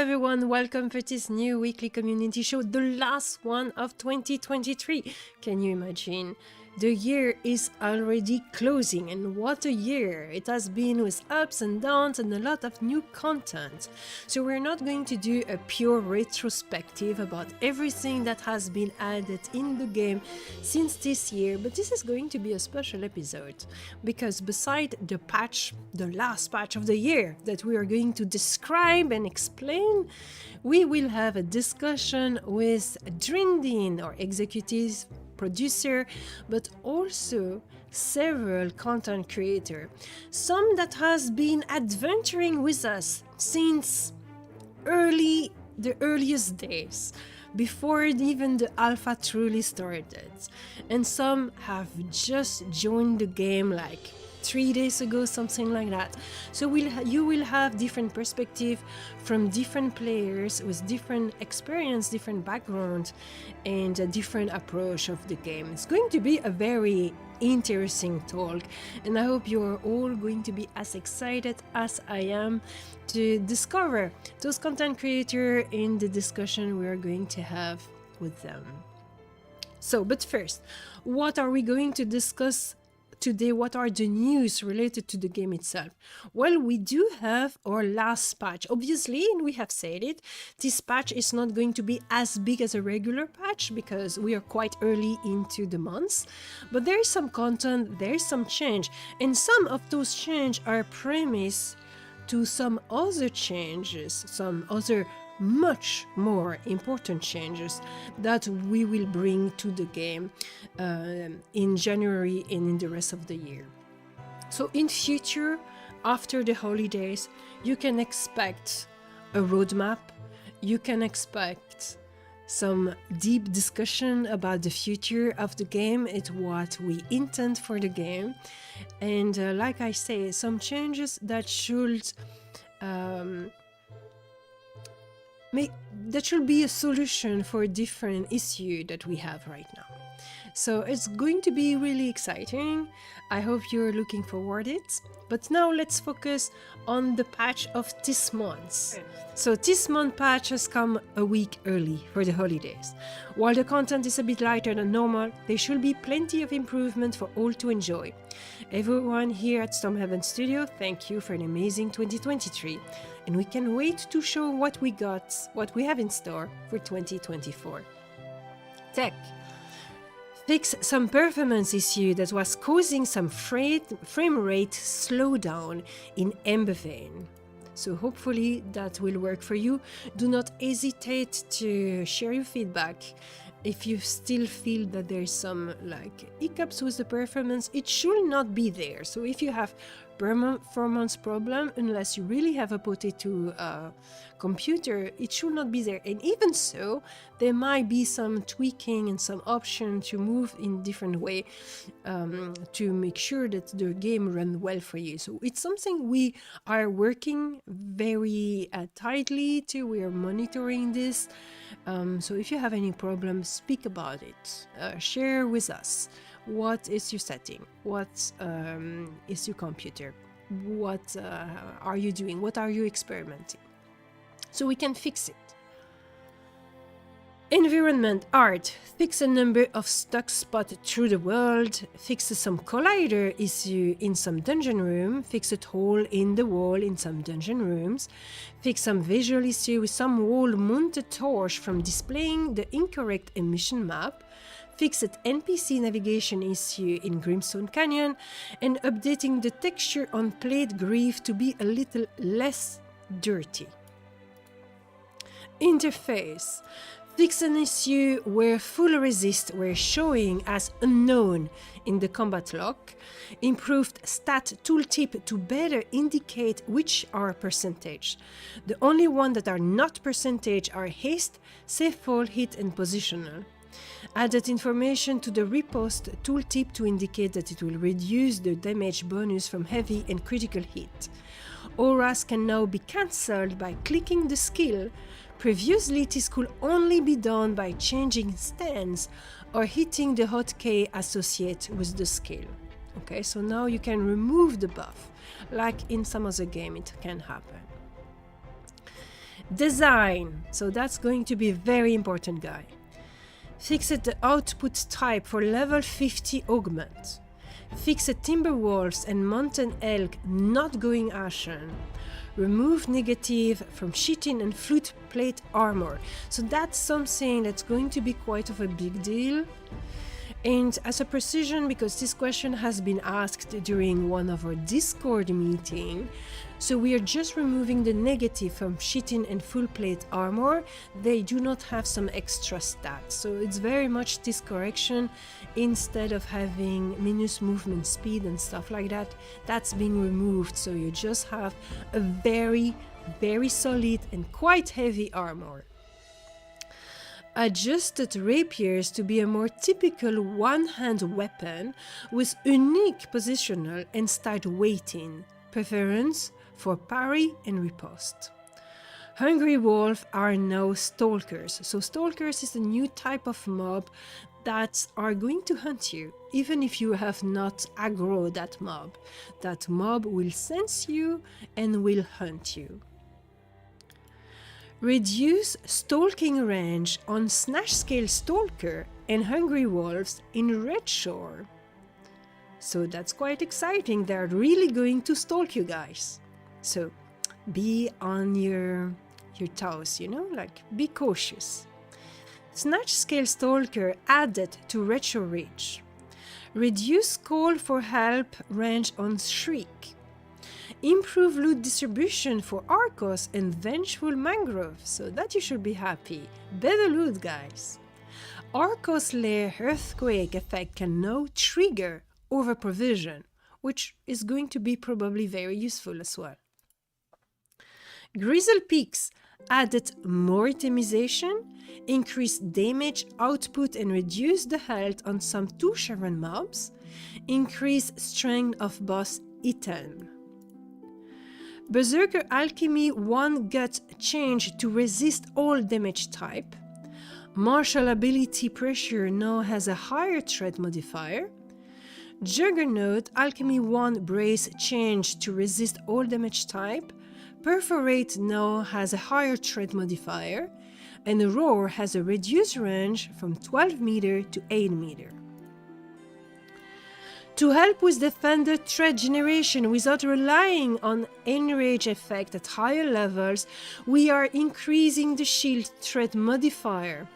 everyone, welcome for this new weekly community show, the last one of 2023. Can you imagine? The year is already closing, and what a year it has been, with ups and downs and a lot of new content. So we're not going to do a pure retrospective about everything that has been added in the game since this year, but this is going to be a special episode, because beside the patch, the last patch of the year that we are going to describe and explain, we will have a discussion with Drindin, our executive producer, but also several content creators, some that has been adventuring with us since the earliest days, before even the alpha truly started, and some have just joined the game like 3 days ago, something like that. So you will have different perspective from different players with different experience, different background, and a different approach of the game. It's going to be a very interesting talk, and I hope you are all going to be as excited as I am to discover those content creators in the discussion we are going to have with them. So, but first, what are we going to discuss today? What are the news related to the game itself? Well, we do have our last patch, obviously, and we have said it. This patch is not going to be as big as a regular patch because we are quite early into the months, but there is some content, there is some change, and some of those changes are premise to some other changes, some other much more important changes that we will bring to the game in January and in the rest of the year. So in future, after the holidays, you can expect a roadmap, you can expect some deep discussion about the future of the game. It's what we intend for the game, and like I say, some changes that should that should be a solution for different issues that we have right now. So it's going to be really exciting. I hope you're looking forward to it. But now let's focus on the patch of this month. So this month patch has come a week early for the holidays. While the content is a bit lighter than normal, there should be plenty of improvement for all to enjoy. Everyone here at Stormhaven Studio, thank you for an amazing 2023. And we can wait to show what we have in store for 2024. Tech. Fix some performance issue that was causing some frame rate slowdown in Embers. So hopefully that will work for you. Do not hesitate to share your feedback. If you still feel that there's some hiccups with the performance, it should not be there. So if you have performance problem, unless you really have a potato computer, it should not be there. And even so, there might be some tweaking and some option to move in different way to make sure that the game runs well for you. So it's something we are working very tightly to. We are monitoring this. So if you have any problems, speak about it. Share with us. What is your setting? What is your computer? What are you doing? What are you experimenting? So we can fix it. Environment art. Fix a number of stuck spots through the world. Fix some collider issue in some dungeon room. Fix a hole in the wall in some dungeon rooms. Fix some visual issue with some wall-mounted torch from displaying the incorrect emission map. Fix an NPC navigation issue in Grimstone Canyon, and updating the texture on Plate Grief to be a little less dirty. Interface. Fix an issue where full resist were showing as unknown in the combat log. Improved stat tooltip to better indicate which are percentage. The only one that are not percentage are haste, safe fall, hit and positional. Added information to the riposte tooltip to indicate that it will reduce the damage bonus from heavy and critical hit. Auras can now be cancelled by clicking the skill. Previously, this could only be done by changing stance or hitting the hotkey associated with the skill. Okay, so now you can remove the buff, like in some other game it can happen. Design. So that's going to be very important, guy. Fixed the output type for level 50 augment. Fixed timber wolves and mountain elk not going ashen. Remove negative from chitin and flute plate armor. So that's something that's going to be quite of a big deal. And as a precision, because this question has been asked during one of our Discord meeting, so we are just removing the negative from chitin and full plate armor. They do not have some extra stats, so it's very much this correction. Instead of having minus movement speed and stuff like that, that's being removed, so you just have a very, very solid and quite heavy armor. Adjusted rapiers to be a more typical one-hand weapon with unique positional and start weighting, preference for parry and riposte. Hungry wolf are now stalkers. So stalkers is a new type of mob that are going to hunt you, even if you have not aggroed that mob. That mob will sense you and will hunt you. Reduce stalking range on Snatch Scale Stalker and Hungry Wolves in Red Shore. So that's quite exciting, they're really going to stalk you guys. So be on your toes, you know, like be cautious. Snatch Scale Stalker added to Red Shore Ridge. Reduce call for help range on Shriek. Improve loot distribution for Arcos and Vengeful Mangrove, so that you should be happy. Better loot, guys. Arcos Lair Earthquake effect can now trigger over provision, which is going to be probably very useful as well. Grizzle Peaks added more itemization, increased damage output and reduced the health on some 2 Sharon mobs, increased strength of boss item. Berserker Alchemy 1 gut change to resist all damage type. Martial ability pressure now has a higher threat modifier. Juggernaut Alchemy 1 brace change to resist all damage type. Perforate now has a higher threat modifier. And Roar has a reduced range from 12 meter to 8 meter. To help with defender threat generation without relying on enrage effect at higher levels, we are increasing the shield threat modifier.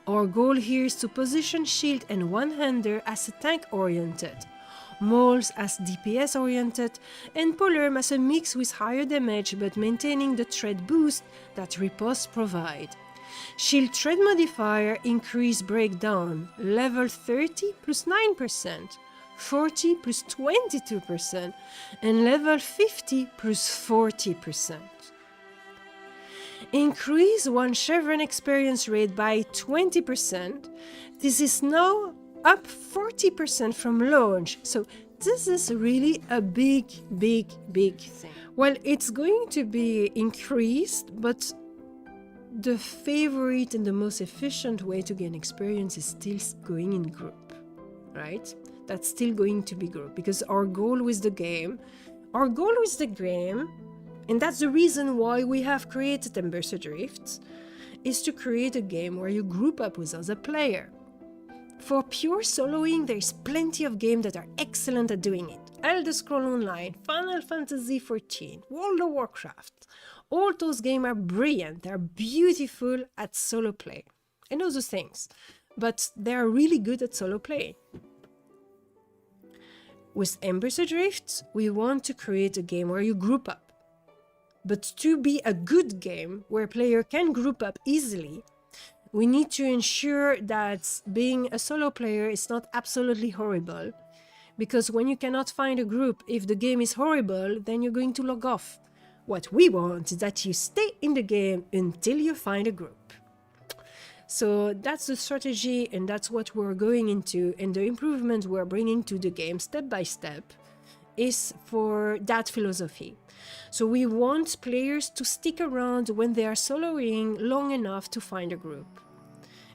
Our goal here is to position shield and one-hander as a tank-oriented, Moles as DPS-oriented, and Polarm as a mix with higher damage but maintaining the threat boost that riposte provide. Shield threat modifier increase breakdown, level 30 plus 9%. 40 plus 22% and level 50 plus 40%. Increase one Chevron experience rate by 20%. This is now up 40% from launch. So this is really a big thing. Well, it's going to be increased, but the favorite and the most efficient way to gain experience is still going in group, right? That's still going to be group, because our goal with the game, and that's the reason why we have created Embers Adrift, is to create a game where you group up with other player. For pure soloing, there's plenty of games that are excellent at doing it. Elder Scrolls Online, Final Fantasy XIV, World of Warcraft. All those games are brilliant, they're beautiful at solo play, and other things, but they're really good at solo play. With Embers Adrift, we want to create a game where you group up. But to be a good game where player can group up easily, we need to ensure that being a solo player is not absolutely horrible. Because when you cannot find a group, if the game is horrible, then you're going to log off. What we want is that you stay in the game until you find a group. So that's the strategy, and that's what we're going into, and the improvement we're bringing to the game step by step is for that philosophy. So we want players to stick around when they are soloing long enough to find a group.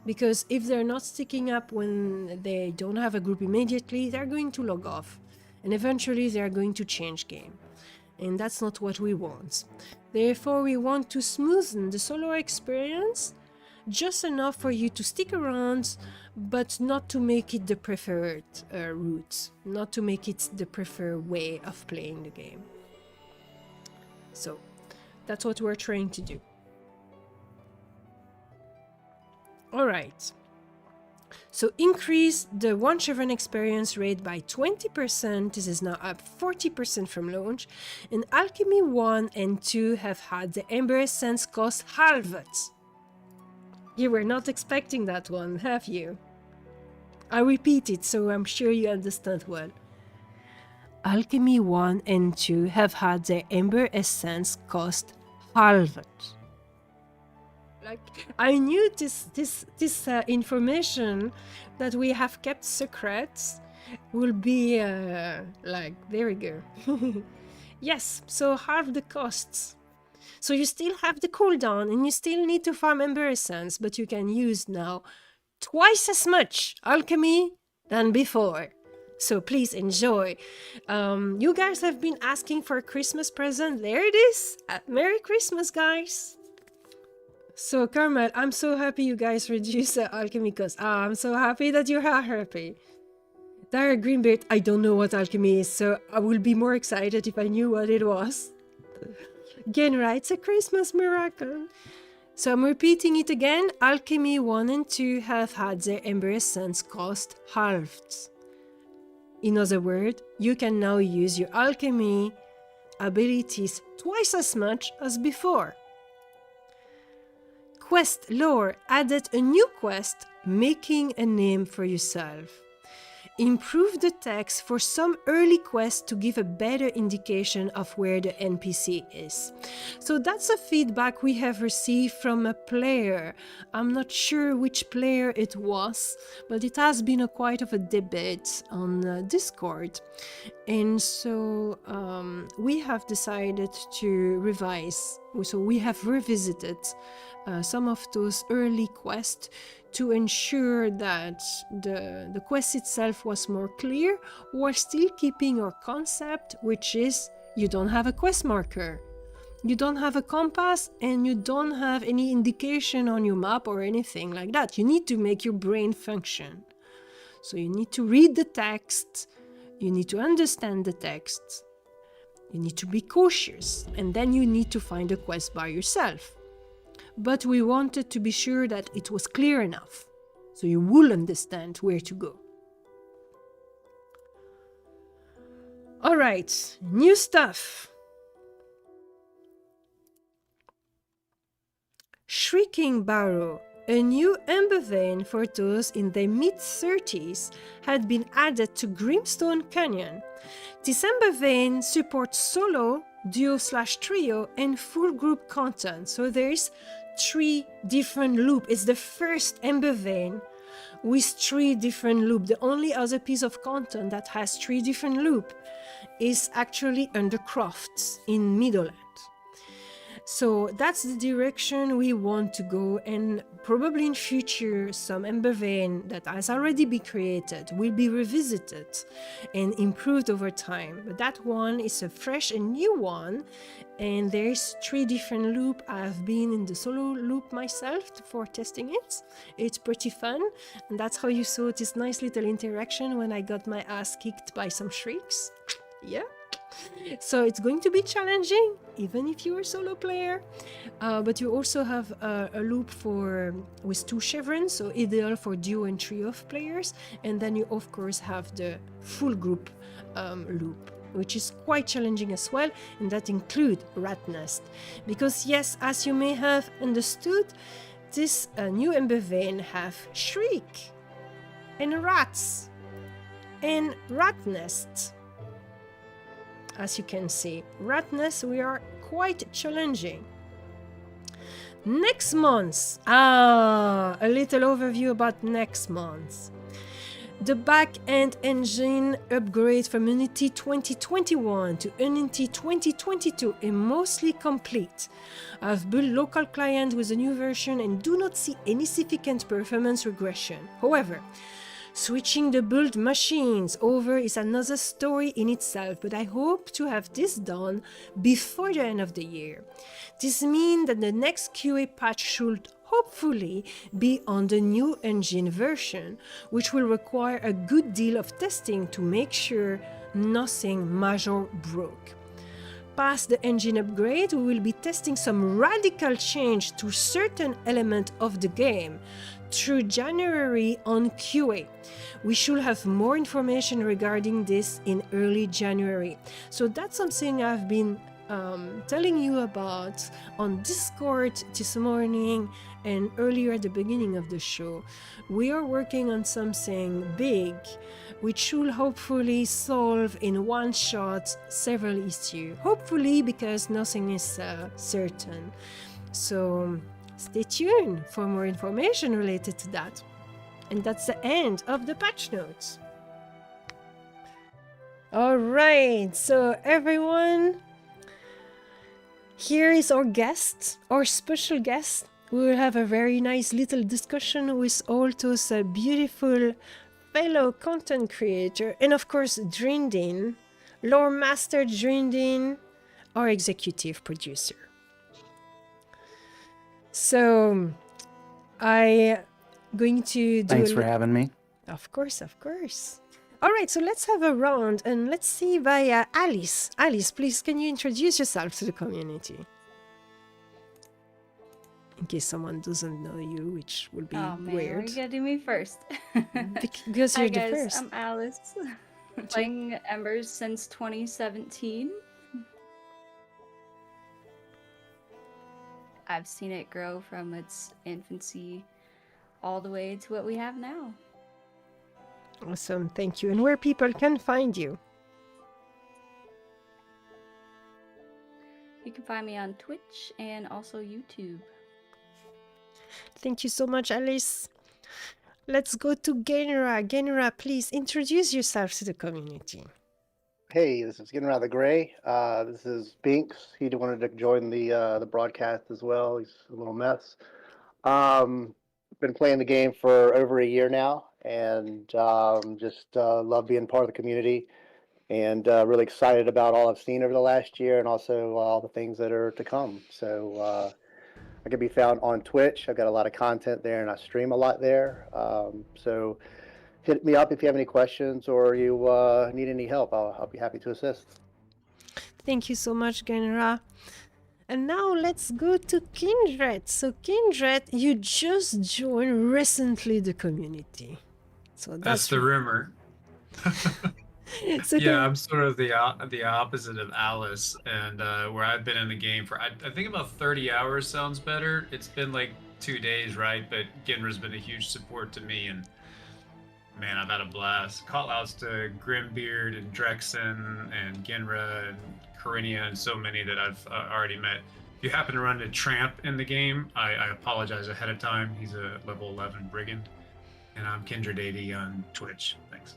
Because if they're not sticking up when they don't have a group immediately, they're going to log off, and eventually they're going to change game. And that's not what we want. Therefore, we want to smoothen the solo experience just enough for you to stick around, but not to make it the preferred route, not to make it the preferred way of playing the game. So that's what we're trying to do. All right. So increase the One Chevron experience rate by 20%. This is now up 40% from launch. And Alchemy 1 and 2 have had the Ember Essence cost halved. You were not expecting that one, have you? I repeat it, so I'm sure you understand well. Alchemy 1 and 2 have had their Ember Essence cost halved. Like, I knew this information that we have kept secrets will be like, there we go. Yes, so half the costs. So you still have the cooldown and you still need to farm Ember Essence, but you can use now twice as much alchemy than before. So please enjoy. You guys have been asking for a Christmas present. There it is. Merry Christmas, guys. So Carmel, I'm so happy you guys reduced the alchemy cost. I'm so happy that you are happy. Dara Greenbeard, I don't know what alchemy is, so I would be more excited if I knew what it was. Genrah, it's a Christmas miracle. So I'm repeating it again. Alchemy 1 and 2 have had their Ember Essence cost halved. In other words, you can now use your alchemy abilities twice as much as before. Quest lore added a new quest, making a name for yourself. Improve the text for some early quests to give a better indication of where the NPC is. So that's a feedback we have received from a player. I'm not sure which player it was, but it has been quite of a debate on Discord. And so we have decided to revise. So we have revisited some of those early quests to ensure that the quest itself was more clear, while still keeping your concept, which is you don't have a quest marker, you don't have a compass, and you don't have any indication on your map or anything like that. You need to make your brain function. So you need to read the text, you need to understand the text, you need to be cautious, and then you need to find a quest by yourself. But we wanted to be sure that it was clear enough, so you will understand where to go. Alright, new stuff. Shrieking Barrow, a new Ember Vein for those in their mid-30s, had been added to Grimstone Canyon. This Ember Vein supports solo, duo/trio, and full group content, so there is 3 different loops. It's the first Ember Vein with 3 different loops. The only other piece of content that has 3 different loops is actually Undercrofts in Middleland. So that's the direction we want to go, and probably in future some Ember Vein that has already been created will be revisited and improved over time. But that one is a fresh and new one, and there's 3 different loops. I've been in the solo loop myself for testing it. It's pretty fun, and that's how you saw this nice little interaction when I got my ass kicked by some shrieks. Yeah. So it's going to be challenging, even if you're a solo player. But you also have a loop with 2 chevrons, so ideal for duo and trio of players. And then you of course have the full group loop, which is quite challenging as well, and that includes Rat Nest. Because yes, as you may have understood, this new Ember Vein have Shriek and Rats and Rat Nest. As you can see, Rat Nest, we are quite challenging. Next month, a little overview about next month. The back-end engine upgrade from Unity 2021 to Unity 2022 is mostly complete. I've built local client with a new version and do not see any significant performance regression. However, Switching the build machines over is another story in itself, but I hope to have this done before the end of the year. This means that the next QA patch should hopefully be on the new engine version, which will require a good deal of testing to make sure nothing major broke. Past the engine upgrade, we will be testing some radical change to certain elements of the game through January on QA. We should have more information regarding this in early January. So that's something I've been telling you about on Discord this morning and earlier at the beginning of the show. We are working on something big which should hopefully solve in one shot several issues. Hopefully, because nothing is certain. So stay tuned for more information related to that. And that's the end of the patch notes. All right, so everyone, here is our guest, our special guest. We will have a very nice little discussion with all those beautiful fellow content creator, and of course Drindin, Lore Master Drindin, our executive producer. So I going to do Thanks for having me. Of course. All right, so let's have a round and let's see by Alice. Alice, please, can you introduce yourself to the community? In case someone doesn't know you, which would be weird. You gotta do me first. Because you're Hi guys, the first. I'm Alice. Playing Embers since 2017. I've seen it grow from its infancy all the way to what we have now. Awesome, thank you. And where people can find you? You can find me on Twitch and also YouTube. Thank you so much, Alice. Let's go to Genrah. Genrah, please introduce yourself to the community. Hey, this is Genrah the Gray. This is Binks. He wanted to join the broadcast as well. He's a little mess. Been playing the game for over a year now, and just love being part of the community, and really excited about all I've seen over the last year, and also all the things that are to come. So I can be found on Twitch. I've got a lot of content there, and I stream a lot there. So hit me up if you have any questions or you need any help. I'll be happy to assist. Thank you so much, Genrah. And now let's go to Kindred. So Kindred, you just joined recently the community. So that's the rumor. So yeah, I'm sort of the opposite of Alice, and where I've been in the game for I think about 30 hours sounds better. It's been like 2 days, right? But Genrah's been a huge support to me, and man, I've had a blast. Call outs to Grimbeard and Drexen and Genrah and Corinia and so many that I've already met. If you happen to run into Tramp in the game, I apologize ahead of time. He's a level 11 brigand, and I'm Kindred 80 on Twitch. Thanks.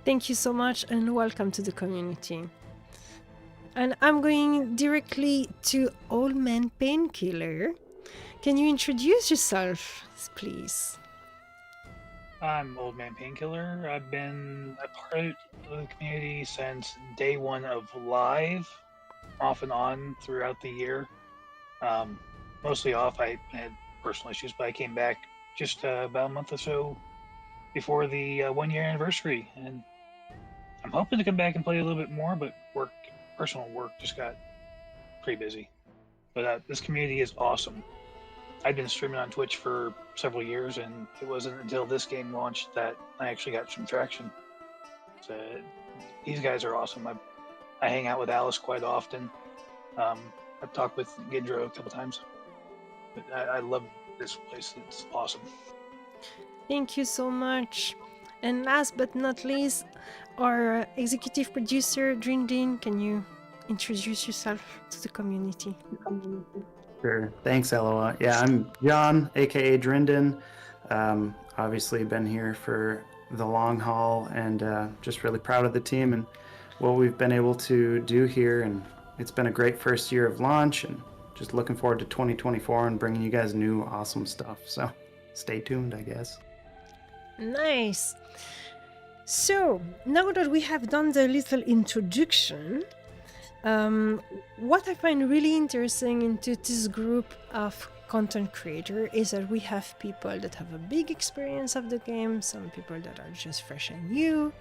Thank you so much and welcome to the community. And I'm going directly to Oldmanpainkiler. Can you introduce yourself, please? I'm Oldmanpainkiler. I've been a part of the community since day one of live, off and on throughout the year. Mostly off. I had personal issues, but I came back just about a month or so before the 1 year anniversary, and I'm hoping to come back and play a little bit more, but personal work just got pretty busy. But this community is awesome. I've been streaming on Twitch for several years, and it wasn't until this game launched that I actually got some traction. So these guys are awesome. I hang out with Alice quite often. I've talked with Genrah a couple times. But I love this place. It's awesome. Thank you so much. And last but not least, our executive producer, Drindin, can you introduce yourself to the community? Sure. Thanks, Elloa. Yeah, I'm John, aka Drindin. Obviously been here for the long haul, and just really proud of the team and what we've been able to do here. And it's been a great first year of launch, and just looking forward to 2024 and bringing you guys new awesome stuff. So stay tuned, I guess. Nice. So, now that we have done the little introduction, what I find really interesting into this group of content creator is that we have people that have a big experience of the game, some people that are just fresh and new,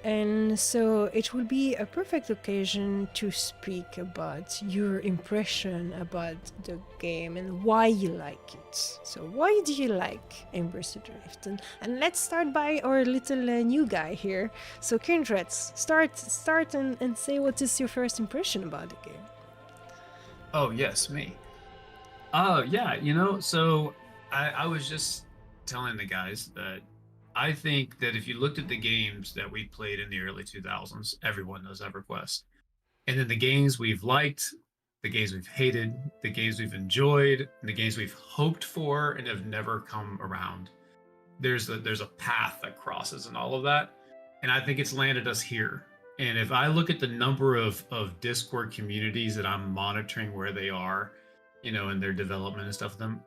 and so it will be a perfect occasion to speak about your impression about the game and why you like it. So why do you like Embers Adrift? And let's start by our little new guy here. So Kindred, start and say what is your first impression about the game. Oh, yes, me. Yeah, so I was just telling the guys that I think that if you looked at the games that we played in the early 2000s, everyone knows EverQuest. And then the games we've liked, the games we've hated, the games we've enjoyed, and the games we've hoped for and have never come around. There's a path that crosses and all of that. And I think it's landed us here. And if I look at the number of Discord communities that I'm monitoring where they are, in their development and stuff with them,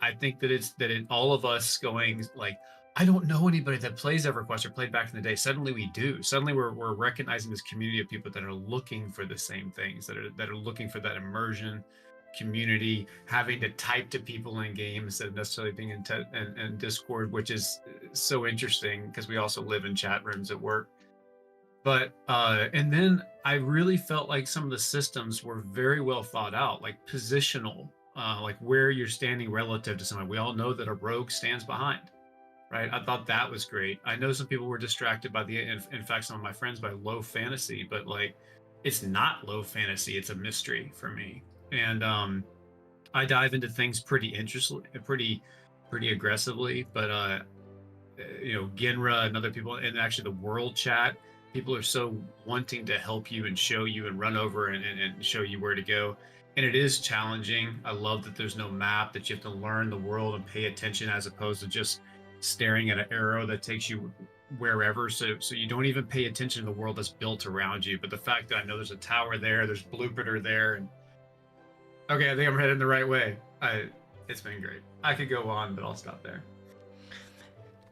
I think that all of us going like, I don't know anybody that plays EverQuest or played back in the day. Suddenly we do. Suddenly we're recognizing this community of people that are looking for the same things, that are looking for that immersion, community, having to type to people in game instead of necessarily being in Discord, which is so interesting because we also live in chat rooms at work. But and then I really felt like some of the systems were very well thought out, like positional, like where you're standing relative to someone. We all know that a rogue stands behind, right? I thought that was great. I know some people were distracted by in fact, some of my friends by low fantasy, but like it's not low fantasy, it's a mystery for me. And I dive into things pretty pretty aggressively, but Genrah and other people, and actually the world chat, people are so wanting to help you and show you and run over and show you where to go. And it is challenging. I love that there's no map, that you have to learn the world and pay attention as opposed to just staring at an arrow that takes you wherever. So you don't even pay attention to the world that's built around you. But the fact that I know there's a tower there, there's blueprinter there, and okay, I think I'm heading the right way. It's been great. I could go on, but I'll stop there.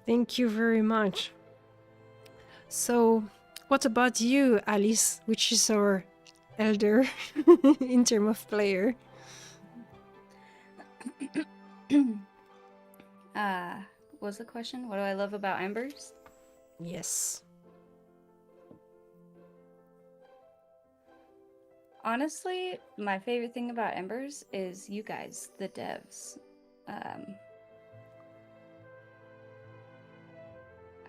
Thank you very much. So, what about you, Alice, which is our elder in terms of player? What's the question? What do I love about Embers? Yes. Honestly, my favorite thing about Embers is you guys, the devs.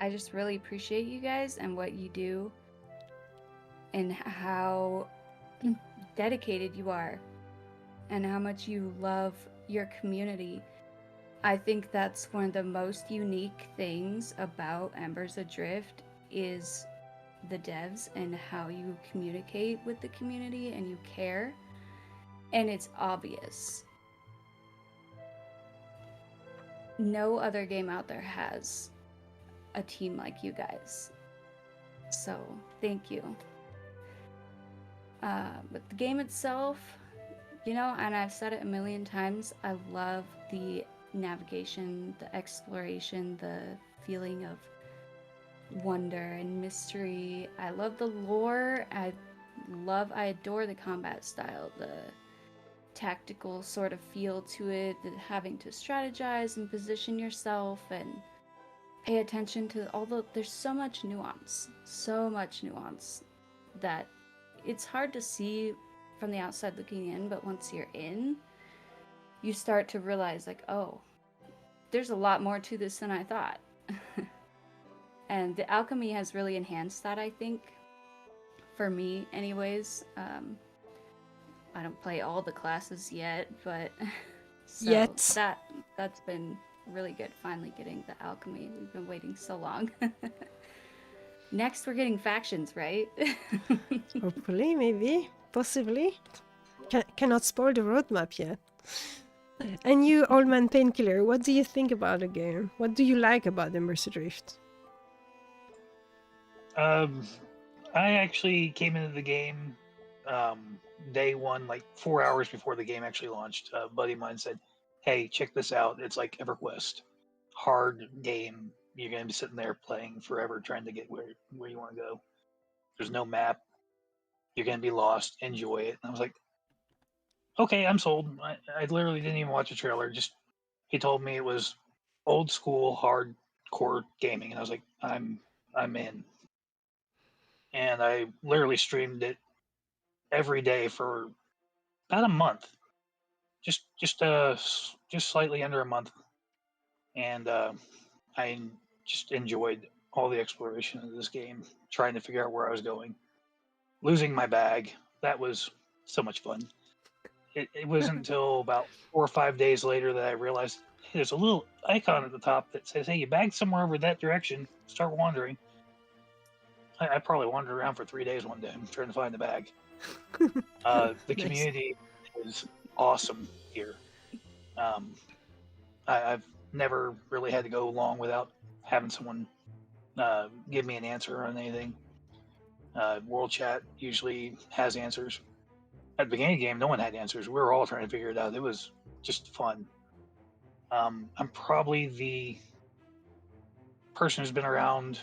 I just really appreciate you guys and what you do and how dedicated you are and how much you love your community. I think that's one of the most unique things about Embers Adrift is the devs and how you communicate with the community and you care. And it's obvious. No other game out there has a team like you guys. So, thank you. But the game itself, and I've said it a million times, I love the navigation, the exploration, the feeling of wonder and mystery. I love the lore. I adore the combat style, the tactical sort of feel to it, the having to strategize and position yourself and pay attention to there's so much nuance that it's hard to see from the outside looking in, but once you're in, you start to realize like, oh, there's a lot more to this than I thought. And the alchemy has really enhanced that, I think, for me anyways. I don't play all the classes yet, but so that's been really good, finally getting the alchemy. We've been waiting so long. Next we're getting factions, right? Hopefully, maybe, possibly. Cannot spoil the roadmap yet. And you, Oldmanpainkiler, what do you think about the game? What do you like about Embers Adrift? I actually came into the game day one, like 4 hours before the game actually launched. A buddy of mine said, "Hey, check this out. It's like EverQuest, hard game, you're going to be sitting there playing forever trying to get where you want to go. There's no map. You're going to be lost. Enjoy it. And I was like, okay, I'm sold. I literally didn't even watch a trailer. Just he told me it was old school hardcore gaming, and I was like, I'm in. And I literally streamed it every day for about a month, just slightly under a month, and I just enjoyed all the exploration of this game, trying to figure out where I was going, losing my bag. That was so much fun. It wasn't until about 4 or 5 days later that I realized, hey, there's a little icon at the top that says, hey, you bagged somewhere over that direction. Start wandering. I probably wandered around for 3 days one day trying to find the bag. The Nice. community is awesome here. I've never really had to go long without having someone give me an answer on anything. World chat usually has answers. At the beginning of the game, no one had answers. We were all trying to figure it out. It was just fun. I'm probably the person who's been around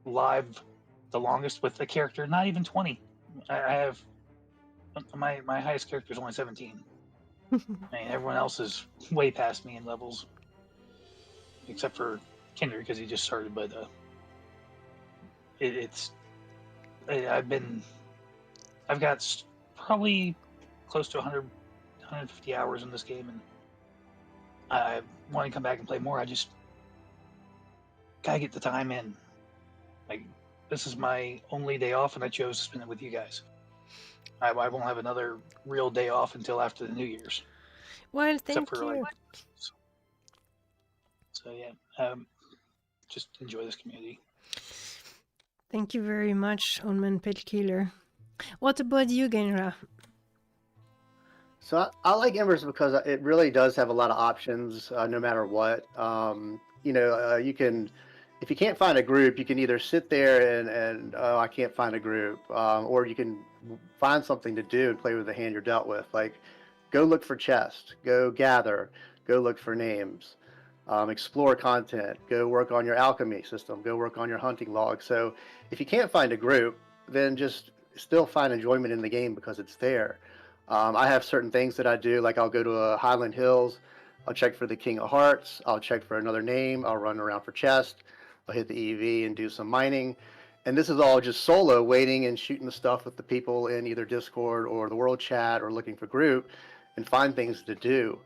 live the longest with the character, not even 20. I have my highest character is only 17. I mean, everyone else is way past me in levels, except for Kindred because he just started. But I've got probably close to 100, 150 hours in this game, and I want to come back and play more. I just gotta get the time in. Like, this is my only day off, and I chose to spend it with you guys. I won't have another real day off until after the New Year's. Well, Except thank for you. So yeah, just enjoy this community. Thank you very much, Oldmanpainkiler. What about you, Genrah? So I like Embers because it really does have a lot of options, no matter what. You can, if you can't find a group, you can either sit there and oh, I can't find a group, or you can find something to do and play with the hand you're dealt with. Like, go look for chests, go gather, go look for names, explore content, go work on your alchemy system, go work on your hunting log. So if you can't find a group, then just still find enjoyment in the game because it's there. I have certain things that I do, like I'll go to Highland Hills, I'll check for the King of Hearts, I'll check for another name, I'll run around for chest, I'll hit the EV and do some mining. And this is all just solo, waiting and shooting the stuff with the people in either Discord or the world chat or looking for group and find things to do.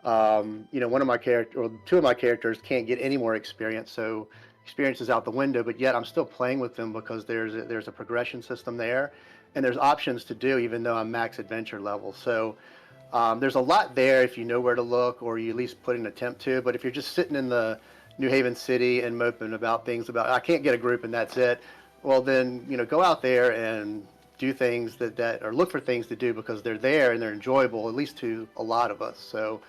One of my two of my characters can't get any more experience, so experience is out the window, but yet I'm still playing with them because there's a progression system there. And there's options to do even though I'm max adventure level. So there's a lot there if you know where to look or you at least put an attempt to. But if you're just sitting in the New Haven city and moping about things about I can't get a group and that's it, well then go out there and do things that or look for things to do because they're there and they're enjoyable, at least to a lot of us. So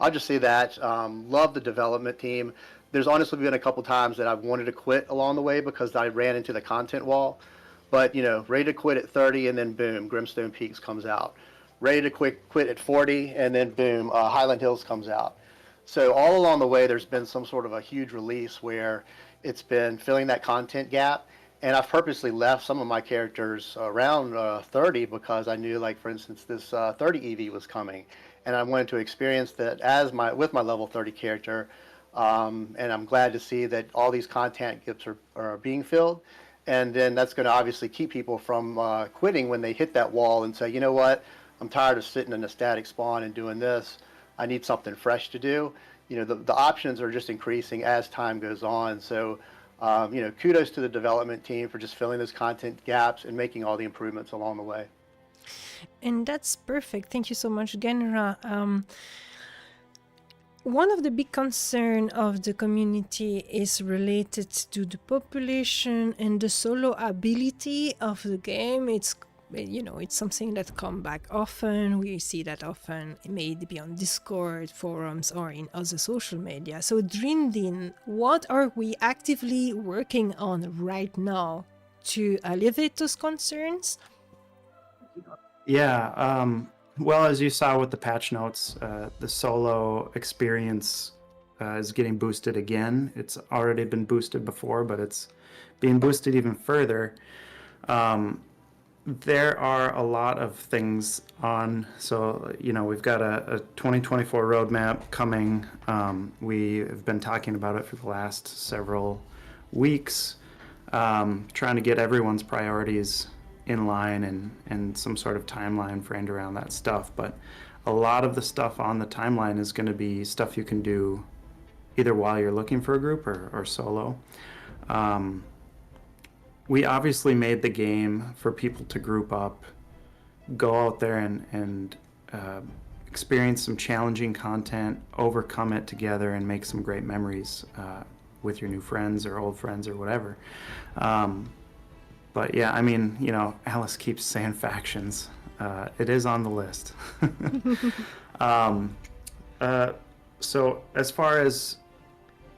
I'll just say that. Love the development team. There's honestly been a couple times that I've wanted to quit along the way because I ran into the content wall. But, ready to quit at 30 and then boom, Grimstone Peaks comes out. Ready to quit at 40 and then boom, Highland Hills comes out. So all along the way, there's been some sort of a huge release where it's been filling that content gap. And I've purposely left some of my characters around 30 because I knew, like, for instance, this 30 EV was coming. And I wanted to experience that with my level 30 character. And I'm glad to see that all these content gaps are being filled. And then that's going to obviously keep people from quitting when they hit that wall and say, you know what, I'm tired of sitting in a static spawn and doing this. I need something fresh to do. The options are just increasing as time goes on. So, kudos to the development team for just filling those content gaps and making all the improvements along the way. And that's perfect. Thank you so much, Genrah. One of the big concerns of the community is related to the population and the solo ability of the game. It's something that comes back often. We see that often, maybe on Discord, forums, or in other social media. So, Drindin, what are we actively working on right now to alleviate those concerns? Yeah, well, as you saw with the patch notes, the solo experience is getting boosted again. It's already been boosted before, but it's being boosted even further. There are a lot of things on. So, we've got a 2024 roadmap coming. We have been talking about it for the last several weeks, trying to get everyone's priorities in line and some sort of timeline framed around that stuff. But a lot of the stuff on the timeline is going to be stuff you can do either while you're looking for a group or solo. We obviously made the game for people to group up, go out there and experience some challenging content, overcome it together, and make some great memories with your new friends or old friends or whatever. But yeah, I mean, Alice keeps saying factions. It is on the list. So as far as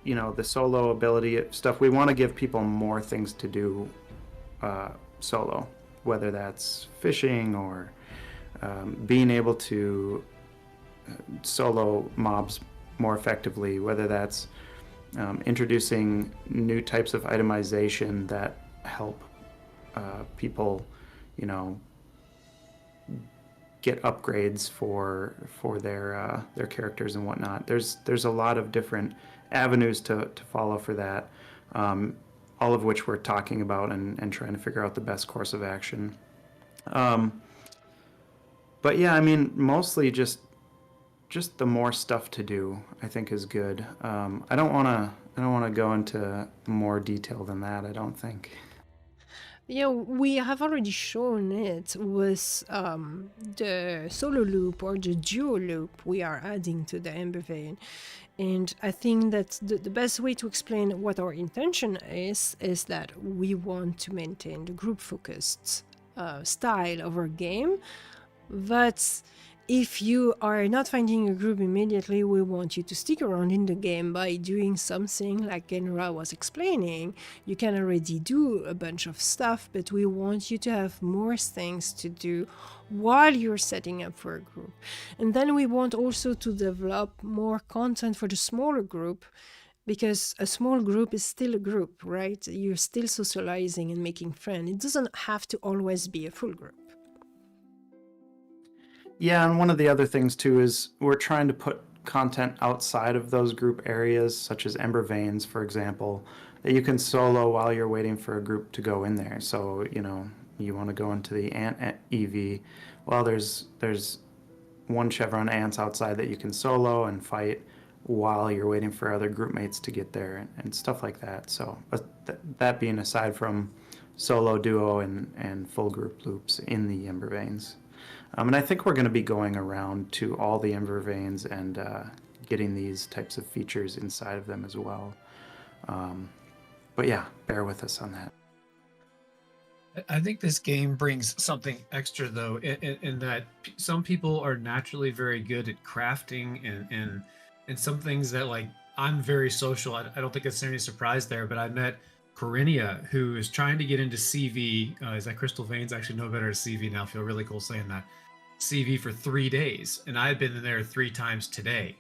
the solo ability stuff, we want to give people more things to do solo, whether that's fishing or being able to solo mobs more effectively, whether that's introducing new types of itemization that help people, get upgrades for their characters and whatnot. There's a lot of different avenues to follow for that, all of which we're talking about and trying to figure out the best course of action. But yeah, I mean, mostly just the more stuff to do, I think, is good. I don't want to go into more detail than that, I don't think. Yeah, we have already shown it with the solo loop or the duo loop we are adding to the Ember Vein. And I think that the best way to explain what our intention is that we want to maintain the group-focused style of our game. But if you are not finding a group immediately, we want you to stick around in the game by doing something like Genrah was explaining. You can already do a bunch of stuff, but we want you to have more things to do while you're setting up for a group. And then we want also to develop more content for the smaller group, because a small group is still a group, right? You're still socializing and making friends. It doesn't have to always be a full group. Yeah, and one of the other things too is we're trying to put content outside of those group areas, such as Ember Veins, for example, that you can solo while you're waiting for a group to go in there. So, you want to go into the ant EV. Well, there's one Chevron ants outside that you can solo and fight while you're waiting for other group mates to get there and stuff like that. So that being aside from solo, duo, and full group loops in the Ember Veins. And I think we're going to be going around to all the Ember Veins and getting these types of features inside of them as well. But yeah, bear with us on that. I think this game brings something extra, though, in that some people are naturally very good at crafting and some things that, like, I'm very social. I don't think it's any surprise there, but I met Corinia, who is trying to get into CV. Is that Crystal Veins? Actually, no better at CV now. I feel really cool saying that. CV for 3 days, and I had been in there 3 times today.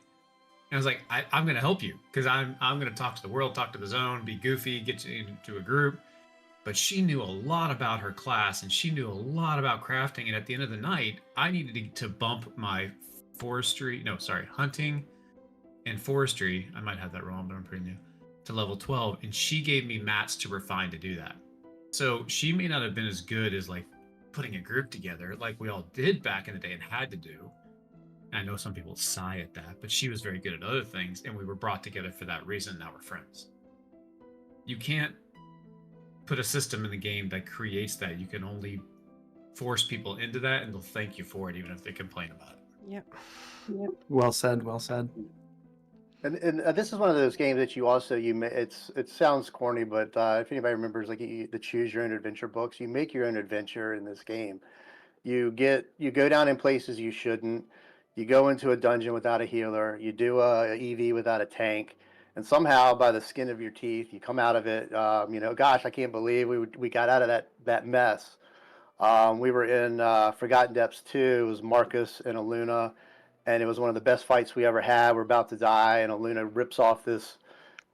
And I was like, I'm going to help you, because I'm going to talk to the world, talk to the zone, be goofy, get you into a group. But she knew a lot about her class, and she knew a lot about crafting. And at the end of the night, I needed to bump my hunting and forestry. I might have that wrong, but I'm pretty new. To level 12, and she gave me mats to refine to do that. So she may not have been as good as, like, putting a group together like we all did back in the day and had to do. And I know some people sigh at that, but she was very good at other things, and we were brought together for that reason. Now we're friends. You can't put a system in the game that creates that. You can only force people into that, and they'll thank you for it, even if they complain about it. Yep. Well said, well said. And this is one of those games that it sounds corny, but if anybody remembers, like the choose your own adventure books, you make your own adventure in this game. You go down in places you shouldn't. You go into a dungeon without a healer. You do a EV without a tank, and somehow, by the skin of your teeth, you come out of it. Gosh, I can't believe we got out of that mess. We were in Forgotten Depths 2. It was Marcus and Aluna, and it was one of the best fights we ever had. We're about to die, and Luna rips off this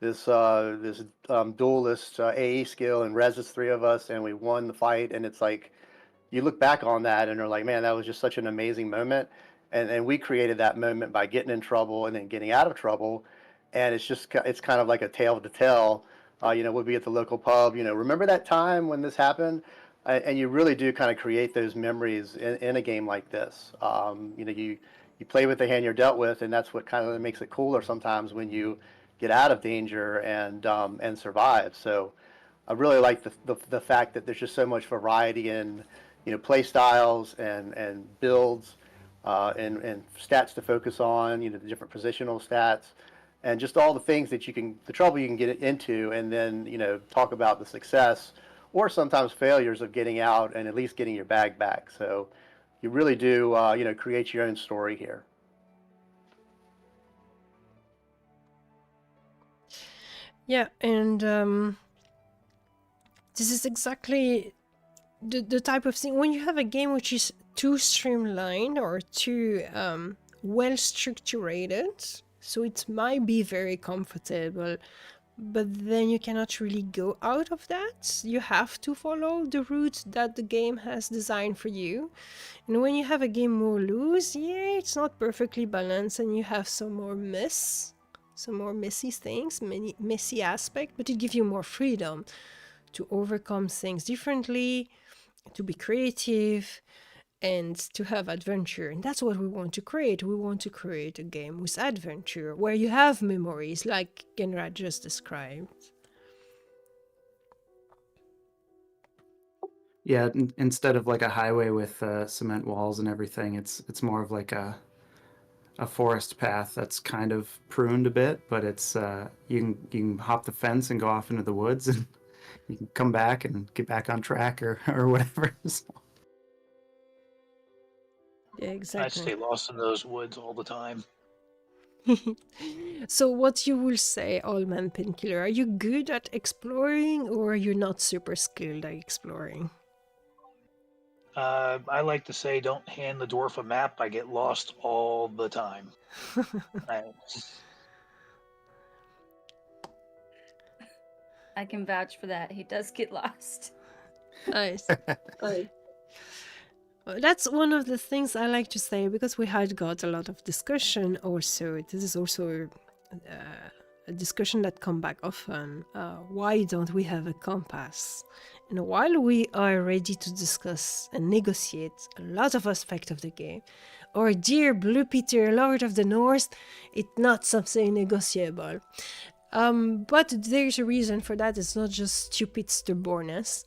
duelist AE skill and reses 3 of us, and we won the fight. And it's like, you look back on that and are like, man, that was just such an amazing moment. And we created that moment by getting in trouble and then getting out of trouble. And it's kind of like a tale to tell. We'll be at the local pub, remember that time when this happened? And you really do kind of create those memories in a game like this. You play with the hand you're dealt with, and that's what kind of makes it cooler sometimes when you get out of danger and survive. So I really like the fact that there's just so much variety in play styles and builds and stats to focus on, the different positional stats, and just all the things that the trouble you can get into, and then talk about the success or sometimes failures of getting out and at least getting your bag back. So you really do create your own story here. Yeah, and this is exactly the type of thing when you have a game which is too streamlined or too well structured, so it might be very comfortable, but then you cannot really go out of that. You have to follow the route that the game has designed for you. And when you have a game more loose, yeah, it's not perfectly balanced, and you have some more messy things, many messy aspects, but it gives you more freedom to overcome things differently, to be creative, and to have adventure. And that's what we want to create. We want to create a game with adventure, where you have memories, like Genrah just described. Yeah, instead of like a highway with cement walls and everything, it's more of like a forest path that's kind of pruned a bit, but it's you can hop the fence and go off into the woods, and you can come back and get back on track or whatever. So. Yeah, I exactly. stay lost in those woods all the time. So what you will say, Oldmanpainkiler, are you good at exploring, or are you not super skilled at exploring? I like to say, don't hand the dwarf a map. I get lost all the time. I can vouch for that. He does get lost. Nice. That's one of the things I like to say, because we had got a lot of discussion also. This is also a discussion that come back often. Why don't we have a compass? And while we are ready to discuss and negotiate a lot of aspects of the game, our dear Blue Peter, Lord of the North, it's not something negotiable. But there's a reason for that. It's not just stupid stubbornness.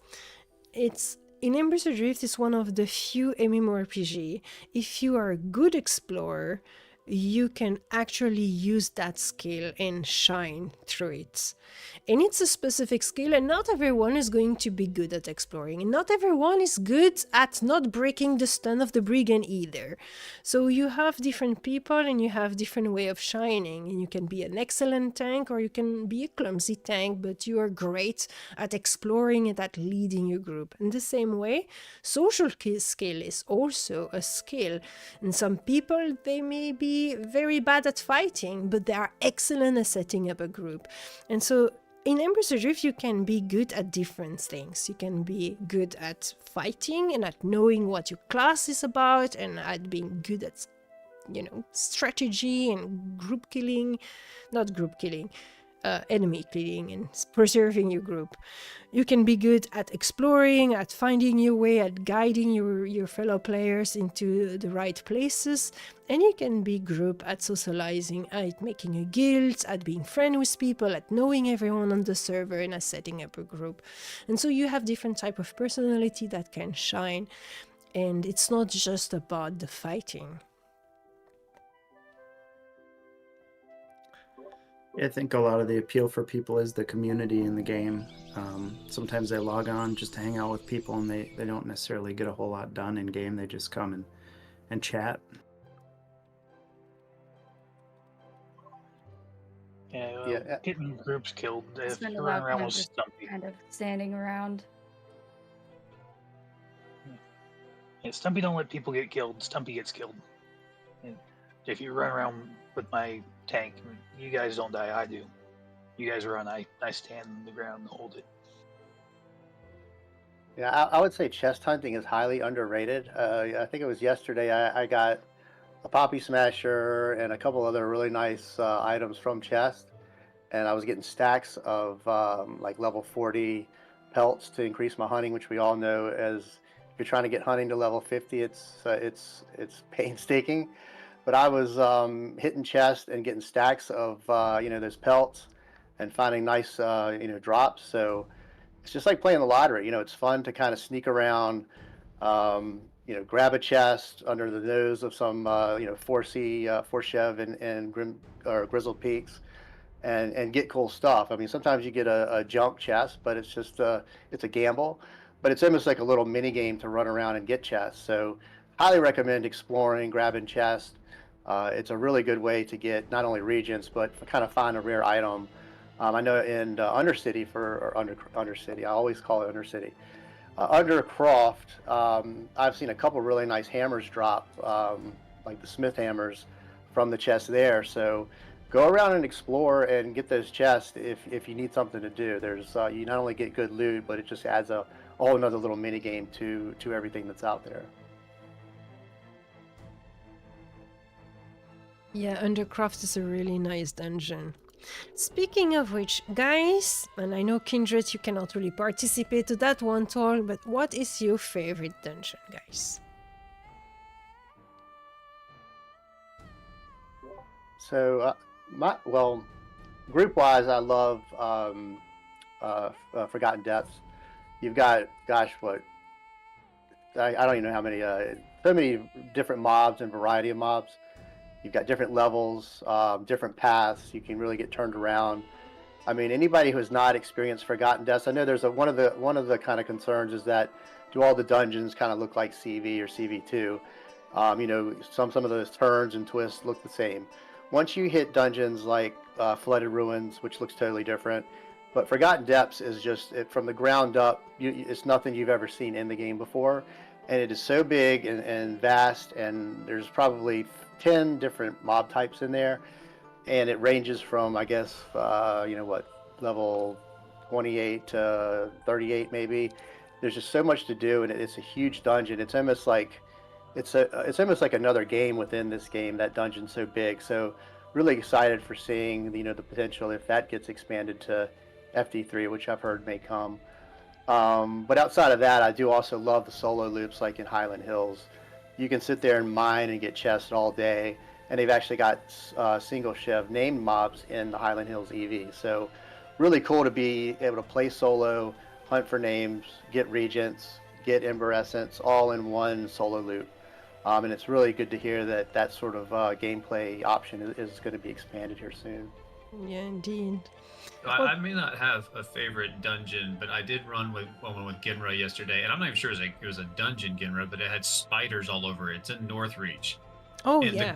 In Embers Adrift is one of the few MMORPG. If you are a good explorer, you can actually use that skill and shine through it. And it's a specific skill, and not everyone is going to be good at exploring, and not everyone is good at not breaking the stun of the brigand either. So you have different people, and you have different way of shining, and you can be an excellent tank, or you can be a clumsy tank, but you are great at exploring and at leading your group. In the same way, social skill is also a skill, and some people, they may be very bad at fighting, but they are excellent at setting up a group. And so in Embers Adrift, you can be good at different things. You can be good at fighting and at knowing what your class is about, and at being good at, strategy and group killing, not group killing, enemy killing and preserving your group. You can be good at exploring, at finding your way, at guiding your fellow players into the right places, and you can be group at socializing, at making a guild, at being friends with people, at knowing everyone on the server, and at setting up a group. And so you have different type of personality that can shine, and it's not just about the fighting. I think a lot of the appeal for people is the community in the game. Sometimes they log on just to hang out with people, and they don't necessarily get a whole lot done in game. They just come and chat. Yeah, getting groups killed. If Spend a you're lot of running around time with just Stumpy. kind of standing around. Yeah, Stumpy don't let people get killed. Stumpy gets killed. And if you run around with my tank, you guys don't die. I do. You guys run. I stand on the ground and hold it. Yeah, I would say chest hunting is highly underrated. I think it was yesterday I got a Poppy Smasher and a couple other really nice items from chest, and I was getting stacks of like level 40 pelts to increase my hunting, which we all know as if you're trying to get hunting to level 50, it's painstaking. But I was hitting chest and getting stacks of those pelts and finding nice drops. So it's just like playing the lottery. It's fun to kind of sneak around, grab a chest under the nose of some 4C, 4Chev and Grizzled Peaks, and get cool stuff. I mean, sometimes you get a junk chest, but it's just it's a gamble. But it's almost like a little mini game to run around and get chests. So highly recommend exploring, grabbing chests. It's a really good way to get not only regions, but kind of find a rare item. I know in Undercity Undercity, I always call it Undercity. Undercroft, I've seen a couple really nice hammers drop, like the Smith hammers, from the chest there. So go around and explore and get those chests if you need something to do. There's you not only get good loot, but it just adds a whole another little mini game to everything that's out there. Yeah, Undercroft is a really nice dungeon. Speaking of which, guys, and I know Kindred, you cannot really participate to that one talk, but what is your favorite dungeon, guys? So, group-wise, I love Forgotten Depths. You've got, gosh, I don't even know how many, so many different mobs and variety of mobs. You've got different levels, different paths. You can really get turned around. I mean, anybody who has not experienced Forgotten Depths, I know there's one of the kind of concerns is that do all the dungeons kind of look like CV or CV2? Some of those turns and twists look the same. Once you hit dungeons like Flooded Ruins, which looks totally different, but Forgotten Depths is just from the ground up. It's nothing you've ever seen in the game before, and it is so big and vast, and there's probably 10 different mob types in there, and it ranges from, I guess, level 28 to 38 maybe. There's just so much to do, and it's a huge dungeon. It's almost like another game within this game. That dungeon's so big. So really excited for seeing the potential if that gets expanded to FD3, which I've heard may come. But outside of that, I do also love the solo loops like in Highland Hills. You can sit there and mine and get chests all day, and they've actually got single Chev named mobs in the Highland Hills EV. So really cool to be able to play solo, hunt for names, get regents, get Ember Essence, all in one solo loop. And it's really good to hear that sort of gameplay option is going to be expanded here soon. Yeah, indeed. I may not have a favorite dungeon, but I did run with Genrah yesterday, and I'm not even sure it was a dungeon Genrah, but it had spiders all over it. It's in Northreach. Oh, and yeah.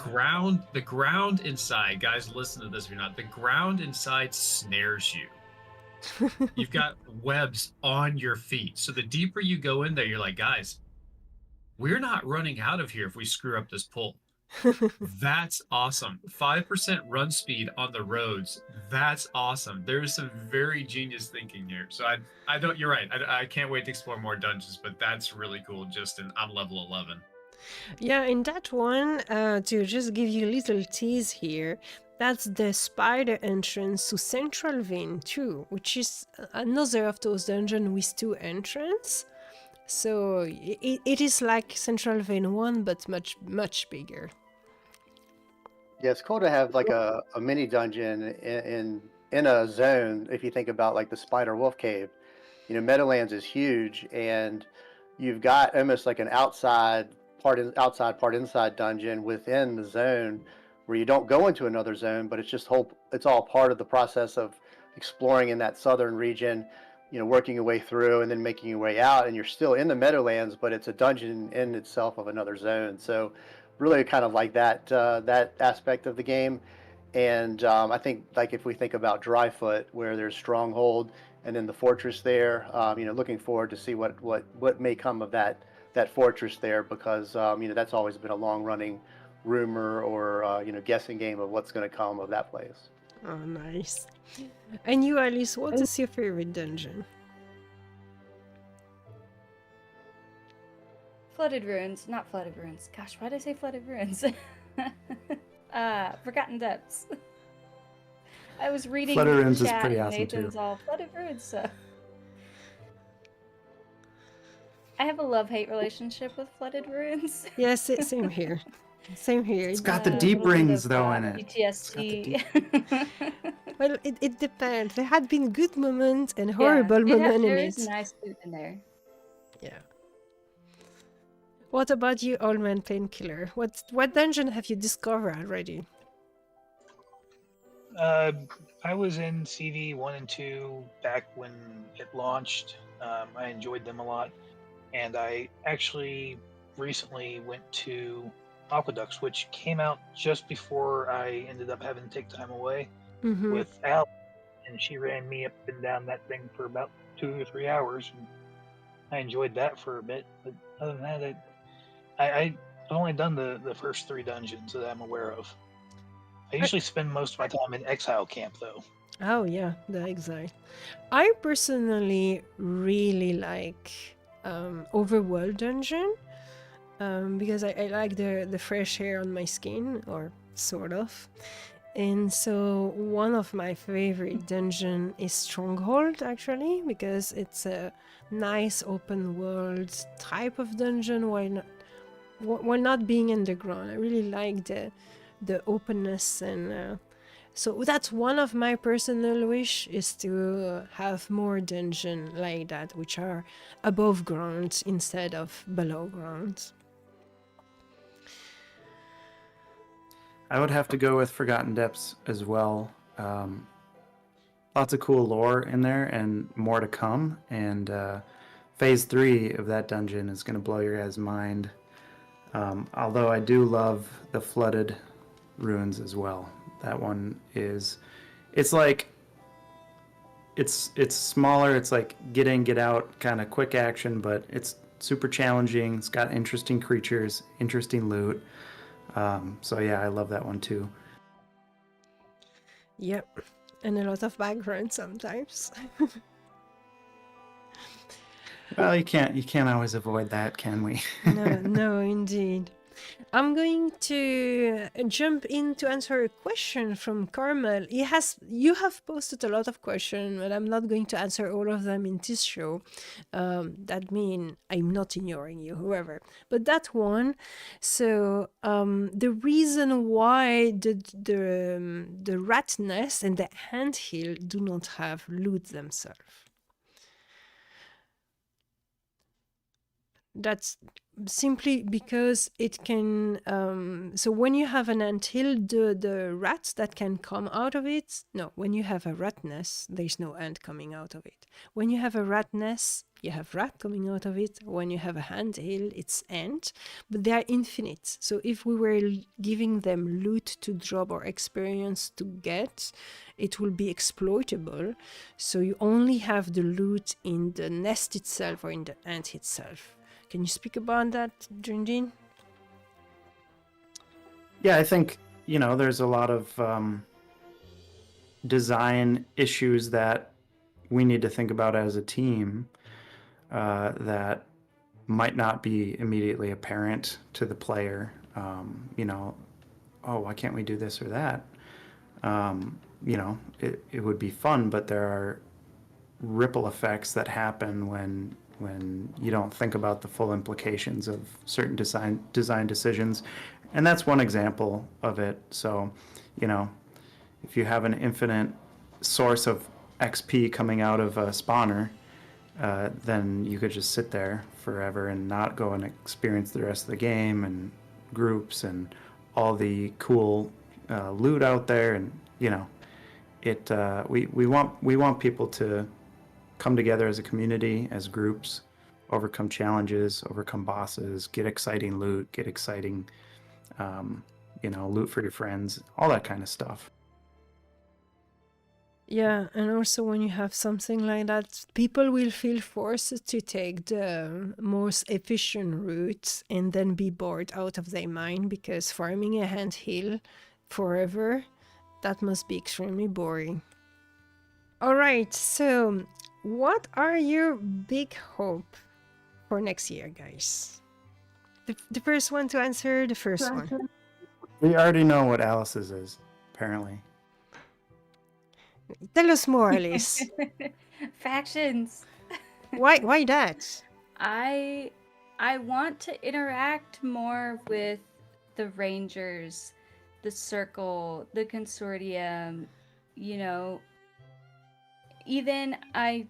the ground inside, guys, listen to this if you're not. The ground inside snares you. You've got webs on your feet. So the deeper you go in there, you're like, guys, we're not running out of here if we screw up this pull. That's awesome. 5% run speed on the roads. That's awesome. There's some very genius thinking here. So I don't. You're right. I can't wait to explore more dungeons. But that's really cool. I'm level 11. Yeah, in that one, to just give you a little tease here, that's the spider entrance to Central Vein 2, which is another of those dungeons with 2 entrances. So it is like Central Vein 1, but much, much bigger. Yeah, it's cool to have like a mini dungeon in a zone. If you think about like the Spider Wolf Cave, Meadowlands is huge, and you've got almost like an outside part inside dungeon within the zone where you don't go into another zone, but it's all part of the process of exploring in that southern region, working your way through and then making your way out, and you're still in the Meadowlands, but it's a dungeon in itself of another zone. So really kind of like that aspect of the game. And I think like if we think about Dryfoot, where there's Stronghold and then the fortress there, looking forward to see what may come of that fortress there, because that's always been a long running rumor or guessing game of what's going to come of that place. Oh, nice. And you, Alice, what is your favorite dungeon? Flooded Ruins. Not Flooded Ruins. Gosh, why did I say Flooded Ruins? Forgotten Depths. I was reading Flooded Ruins is chat pretty and awesome, Nathan's too. all Flooded Ruins, so... I have a love-hate relationship with Flooded Ruins. Yes, same here. Same here. It's got the A deep little bit rings, of, though, in it. It's got the PTSD. Well, it depends. There had been good moments and horrible moments in There it. is nice food in there. Yeah. What about you, Oldmanpainkiler? What dungeon have you discovered already? I was in CV 1 and 2 back when it launched. I enjoyed them a lot. And I actually recently went to Aqueducts, which came out just before I ended up having to take time away Mm-hmm. with Al. And she ran me up and down that thing for about 2 or 3 hours. And I enjoyed that for a bit. But other than that, I've only done the first 3 dungeons that I'm aware of. I usually spend most of my time in Exile Camp, though. Oh yeah, the exile. I personally really like Overworld Dungeon because I like the fresh air on my skin, or sort of. And so one of my favorite dungeon is Stronghold, actually, because it's a nice open world type of dungeon while not being underground. I really like the openness, and so that's one of my personal wish, is to have more dungeon like that, which are above ground instead of below ground. I would have to go with Forgotten Depths as well. Lots of cool lore in there and more to come. And phase 3 of that dungeon is going to blow your guys' mind. Although I do love the Flooded Ruins as well. That one is, it's like, it's smaller. It's like get in, get out, kind of quick action, but it's super challenging. It's got interesting creatures, interesting loot. So yeah, I love that one too. Yep, and a lot of background sometimes. Well, you can't always avoid that, can we? No, indeed. I'm going to jump in to answer a question from Carmel. You have posted a lot of questions, but I'm not going to answer all of them in this show. That means I'm not ignoring you, whoever. But that one, so the reason why the rat nest and the anthill do not have loot themselves. That's simply because it can, so when you have an anthill, the rats that can come out of it, no, when you have a rat nest, there's no ant coming out of it. When you have a rat nest, you have rat coming out of it. When you have a anthill, it's ant, but they are infinite. So if we were giving them loot to drop or experience to get, it will be exploitable. So you only have the loot in the nest itself or in the ant itself. Can you speak about that, Drindin? Yeah, I think, there's a lot of design issues that we need to think about as a team that might not be immediately apparent to the player. Oh, why can't we do this or that? It would be fun, but there are ripple effects that happen when you don't think about the full implications of certain design decisions. And that's one example of it. So, if you have an infinite source of XP coming out of a spawner, then you could just sit there forever and not go and experience the rest of the game and groups and all the cool loot out there. And, we want people to come together as a community, as groups, overcome challenges, overcome bosses, get exciting loot, get exciting, loot for your friends, all that kind of stuff. Yeah, and also when you have something like that, people will feel forced to take the most efficient route and then be bored out of their mind because farming a ant hill forever, that must be extremely boring. All right, so what are your big hope for next year, guys? The first one to answer, the first one. We already know what Alice's is, apparently. Tell us more, Alice. Factions. Why that? I want to interact more with the Rangers, the Circle, the Consortium, you know, I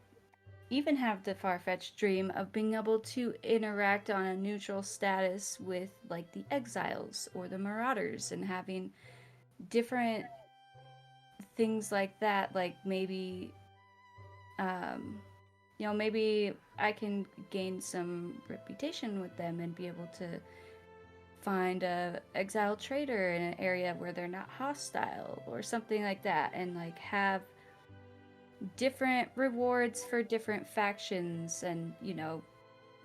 even have the far-fetched dream of being able to interact on a neutral status with like the Exiles or the Marauders and having different things like that, like maybe maybe I can gain some reputation with them and be able to find a exile trader in an area where they're not hostile or something like that, and like have different rewards for different factions. And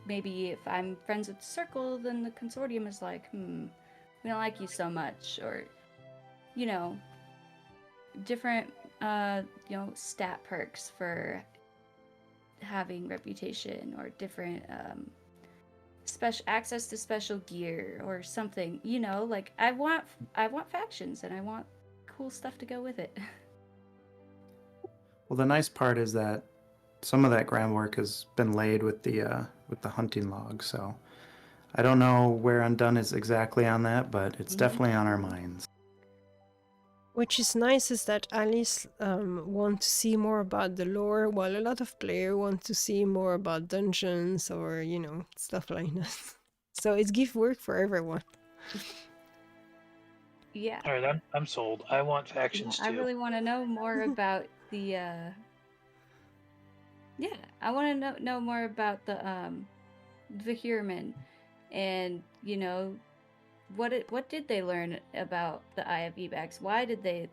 maybe if I'm friends with the Circle, then the Consortium is like, we don't like you so much, or different stat perks for having reputation, or different special access to special gear or something. Like I want factions, and I want cool stuff to go with it. Well, the nice part is that some of that groundwork has been laid with the hunting log, so I don't know where Undone is exactly on that, but it's definitely on our minds. Which is nice is that Alice want to see more about the lore, while a lot of players want to see more about dungeons or, stuff like that. So it's give work for everyone. Yeah. All right, I'm sold. I want factions too. I really want to know more about the I want to know more about the Vahirman, and what did they learn about the Eye of Ebax? Why did they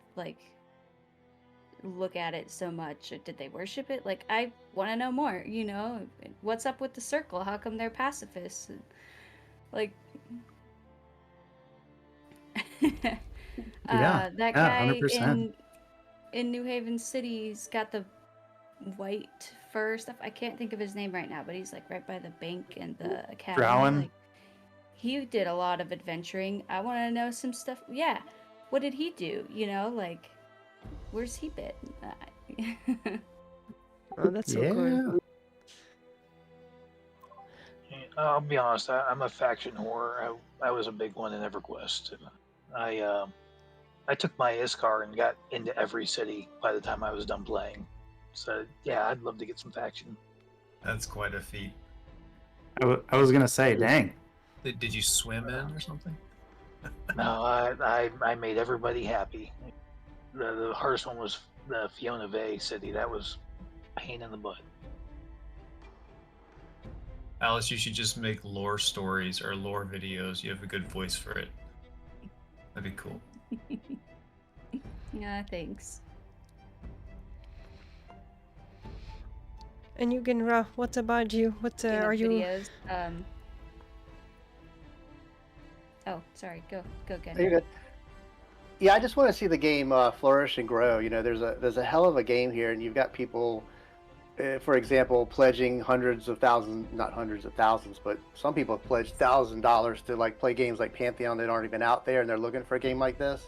look at it so much? Or did they worship it? Like, I want to know more. What's up with the Circle? How come they're pacifists? Like, that guy 100%. in New Haven City's got the white fur stuff. I can't think of his name right now, but he's like right by the bank and the academy. Drowan? Like, he did a lot of adventuring. I want to know some stuff. Yeah, what did he do? Like, where's he been? Oh, that's so cool. I'll be honest. I'm a faction whore. I was a big one in EverQuest. And I took my Iskar and got into every city by the time I was done playing. So yeah, I'd love to get some faction. That's quite a feat. I was gonna say, dang. Did you swim in or something? No, I made everybody happy. The hardest one was the Fiona Bay city. That was a pain in the butt. Alice, you should just make lore stories or lore videos. You have a good voice for it. That'd be cool. Yeah, thanks. And you, Genrah, what about you? What are you? Videos. Oh, sorry. Go, Genrah. You're good. Yeah, I just want to see the game flourish and grow. There's a hell of a game here, and you've got people, for example, pledging hundreds of thousands, not hundreds of thousands, but some people have pledged $1,000 to play games like Pantheon that aren't even out there, and they're looking for a game like this.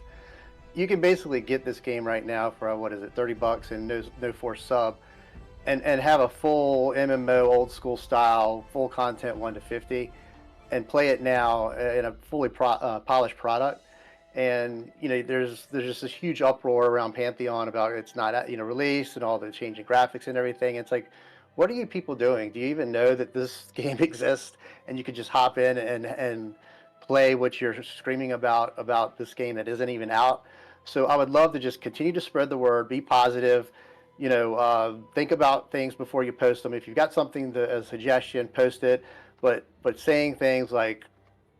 You can basically get this game right now for $30 and no forced sub, and have a full MMO old school style, full content 1 to 50, and play it now in a fully polished product. And there's just this huge uproar around Pantheon about it's not released and all the changing graphics and everything. It's like, what are you people doing? Do you even know that this game exists and you could just hop in and play what you're screaming about this game that isn't even out? So I would love to just continue to spread the word, be positive, think about things before you post them. If you've got something a suggestion, post it, but saying things like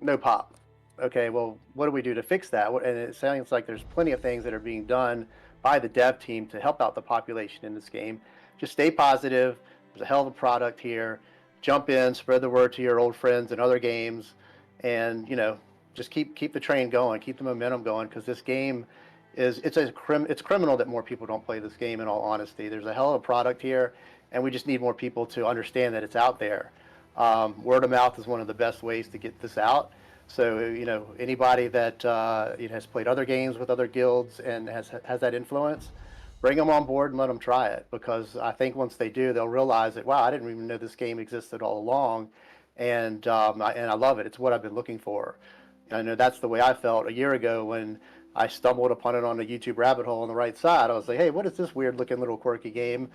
no pop. Okay, well, what do we do to fix that? And it sounds like there's plenty of things that are being done by the dev team to help out the population in this game. Just stay positive. There's a hell of a product here. Jump in, spread the word to your old friends in other games, and just keep the train going, keep the momentum going, because this game it's criminal that more people don't play this game. In all honesty, there's a hell of a product here, and we just need more people to understand that it's out there. Word of mouth is one of the best ways to get this out. So anybody that has played other games with other guilds and has that influence, bring them on board and let them try it, because I think once they do, they'll realize that, wow, I didn't even know this game existed all along, and I love it. It's what I've been looking for. I know that's the way I felt a year ago when I stumbled upon it on the YouTube rabbit hole on the right side. I was like, hey, what is this weird looking little quirky game?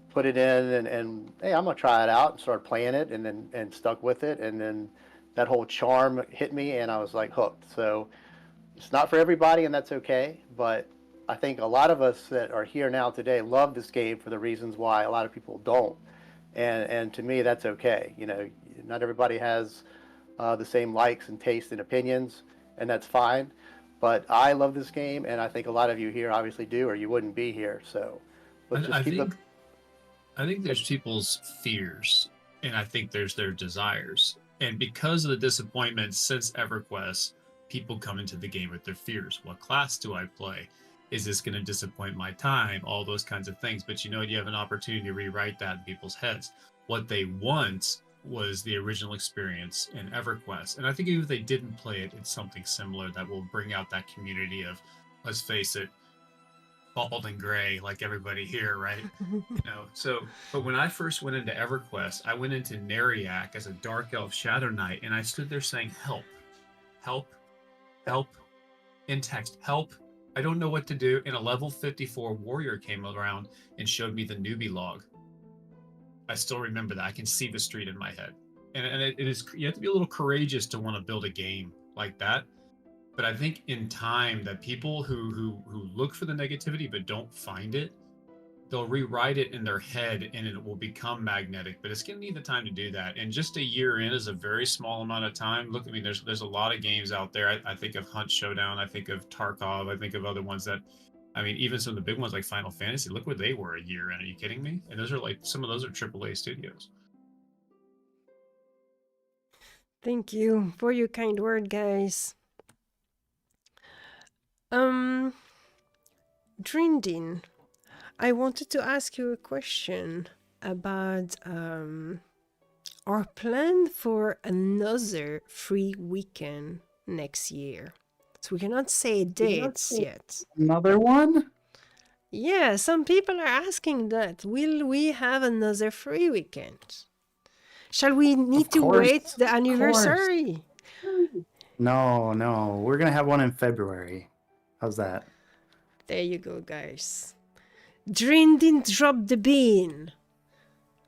Put it in, and hey, I'm gonna try it out, and started playing it, and stuck with it, and then that whole charm hit me, and I was like hooked. So it's not for everybody, and that's okay, but I think a lot of us that are here now today love this game for the reasons why a lot of people don't, and to me that's okay. Not everybody has the same likes and tastes and opinions, and that's fine, but I love this game, and I think a lot of you here obviously do, or you wouldn't be here. So let's just I think there's people's fears, and I think there's their desires. And because of the disappointment since EverQuest, people come into the game with their fears. What class do I play? Is this going to disappoint my time? All those kinds of things. But you have an opportunity to rewrite that in people's heads. What they want was the original experience in EverQuest. And I think even if they didn't play it, it's something similar that will bring out that community of, let's face it, bald and gray, like everybody here, right? But when I first went into EverQuest, I went into Neriak as a Dark Elf Shadow Knight, and I stood there saying, help, help, help, in text, help. I don't know what to do. And a level 54 warrior came around and showed me the newbie log. I still remember that. I can see the street in my head. And it is, you have to be a little courageous to want to build a game like that. But I think in time that people who look for the negativity but don't find it, they'll rewrite it in their head and it will become magnetic. But it's going to need the time to do that. And just a year in is a very small amount of time. Look, there's a lot of games out there. I think of Hunt Showdown. I think of Tarkov. I think of other ones that, even some of the big ones like Final Fantasy. Look what they were a year in. Are you kidding me? And those are some of those are AAA studios. Thank you for your kind word, guys. Drindin, I wanted to ask you a question about our plan for another free weekend next year. So we cannot say dates yet. Another one? Yeah, some people are asking that. Will we have another free weekend? Shall we need to wait the anniversary? No. We're going to have one in February. How's that? There you go, guys. Drindin dropped the bean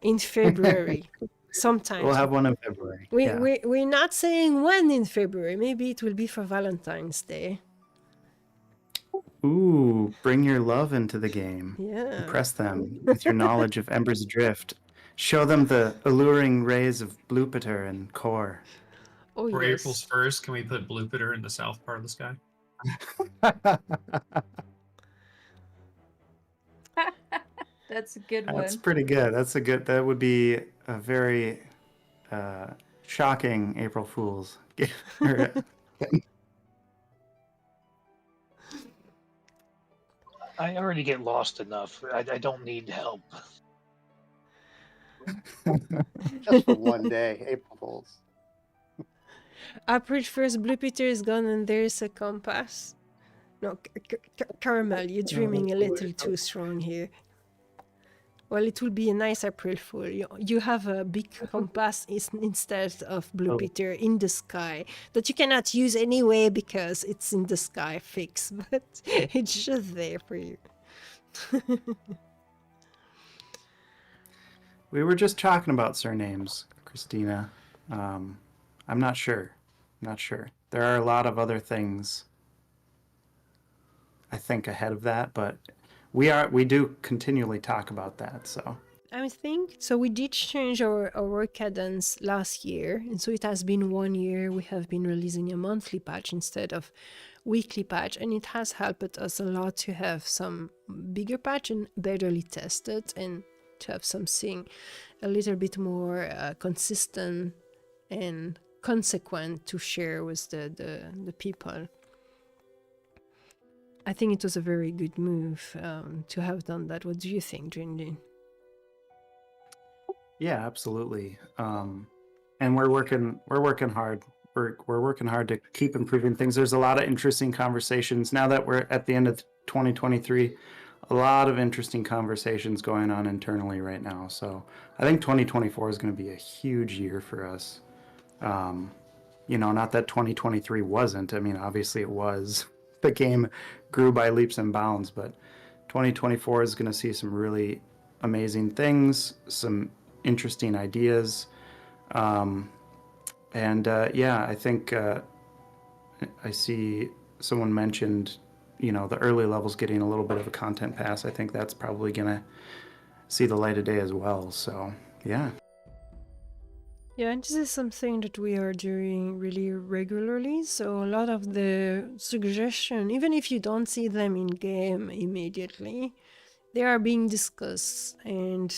in February. Sometime. We'll have one in February. We're not saying when in February. Maybe it will be for Valentine's Day. Ooh, bring your love into the game. Yeah. Impress them with your knowledge of Embers Adrift. Show them the alluring rays of Blupiter and Core. Oh, For yes. April's 1st, can we put Blupiter in the south part of the sky? That's a good one. That's pretty good. That would be a very shocking April Fool's. I already get lost enough. I don't need help. Just for one day, April Fools. April 1st, Blupiter is gone and there's a compass. No, Caramel, you're dreaming a little too strong here. Well, it will be a nice April Fool. You have a big compass instead of Blupiter in the sky that you cannot use anyway because it's in the sky fixed, but it's just there for you. We were just talking about surnames, Christina. I'm not sure. There are a lot of other things, I think, ahead of that, but we do continually talk about that. So I think so. We did change our cadence last year, and so it has been 1 year. We have been releasing a monthly patch instead of weekly patch, and it has helped us a lot to have some bigger patch and betterly tested, and to have something a little bit more consistent and consequent to share with the people. I think it was a very good move to have done that. What do you think, Drindin? Yeah, absolutely. And we're working hard. We're working hard to keep improving things. There's a lot of interesting conversations now that we're at the end of 2023. A lot of interesting conversations going on internally right now. So I think 2024 is going to be a huge year for us. Not that 2023 wasn't. I mean, obviously it was. The game grew by leaps and bounds, but 2024 is going to see some really amazing things, some interesting ideas. I think I see someone mentioned, the early levels getting a little bit of a content pass. I think that's probably going to see the light of day as well. So, yeah. Yeah, and this is something that we are doing really regularly. So a lot of the suggestion, even if you don't see them in game immediately, they are being discussed and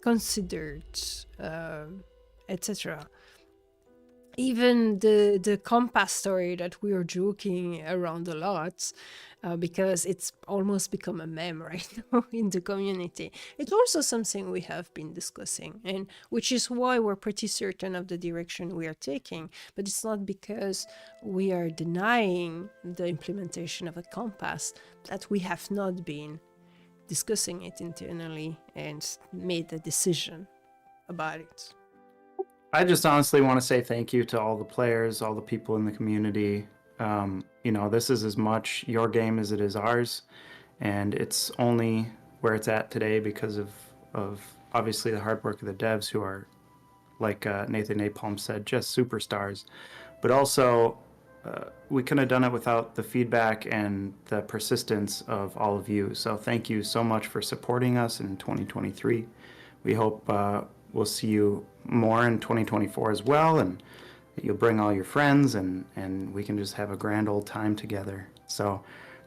considered, etc. Even the compass story that we are joking around a lot, because it's almost become a meme right now in the community. It's also something we have been discussing, and which is why we're pretty certain of the direction we are taking. But it's not because we are denying the implementation of a compass that we have not been discussing it internally and made a decision about it. I just honestly want to say thank you to all the players, all the people in the community. This is as much your game as it is ours, and it's only where it's at today because of obviously the hard work of the devs, who are, like Nathan Napalm said, just superstars. But also, we couldn't have done it without the feedback and the persistence of all of you. So thank you so much for supporting us in 2023. We hope we'll see you more in 2024 as well, and you'll bring all your friends, and we can just have a grand old time together. So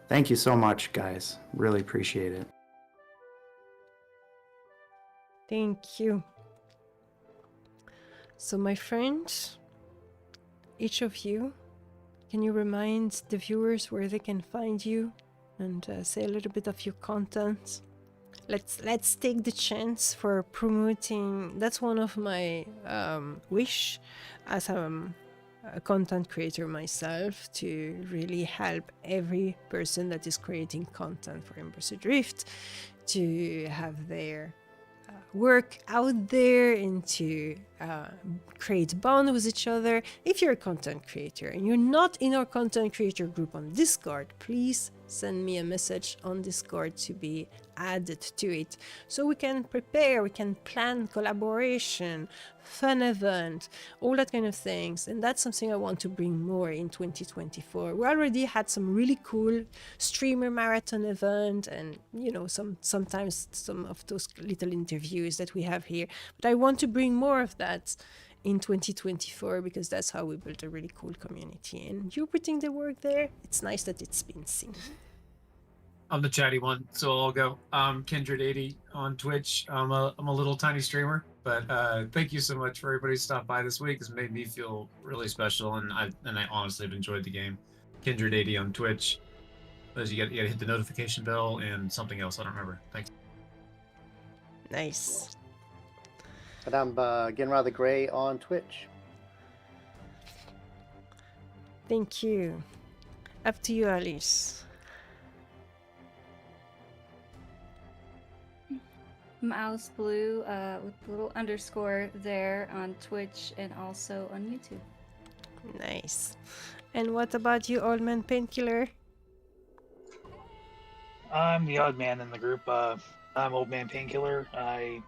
thank you so much, guys. Really appreciate it. Thank you. So my friend, each of you, can you remind the viewers where they can find you and say a little bit of your content? Let's take the chance for promoting. That's one of my wish as a content creator myself, to really help every person that is creating content for Embers Adrift to have their work out there and to create bond with each other. If you're a content creator and you're not in our content creator group on Discord, please send me a message on Discord to be added to it, so we can prepare, we can plan collaboration, fun event, all that kind of things. And that's something I want to bring more in 2024. We already had some really cool streamer marathon event, and sometimes some of those little interviews that we have here, but I want to bring more of that in 2024, because that's how we build a really cool community. And you're putting the work there. It's nice that it's been seen. I'm the chatty one, so I'll go. Kindred 80 on Twitch. I'm a little tiny streamer, but thank you so much for everybody who stopped by this week. It's made me feel really special, and I honestly have enjoyed the game. Kindred 80 on Twitch. You gotta hit the notification bell and something else. I don't remember. Thanks. Nice. And I'm Genrah the Grey on Twitch. Thank you. Up to you, Alice. I'm Alice Blue with a little underscore there on Twitch and also on YouTube. Nice. And what about you, Oldmanpainkiler? I'm the odd man in the group. I'm Oldmanpainkiler. I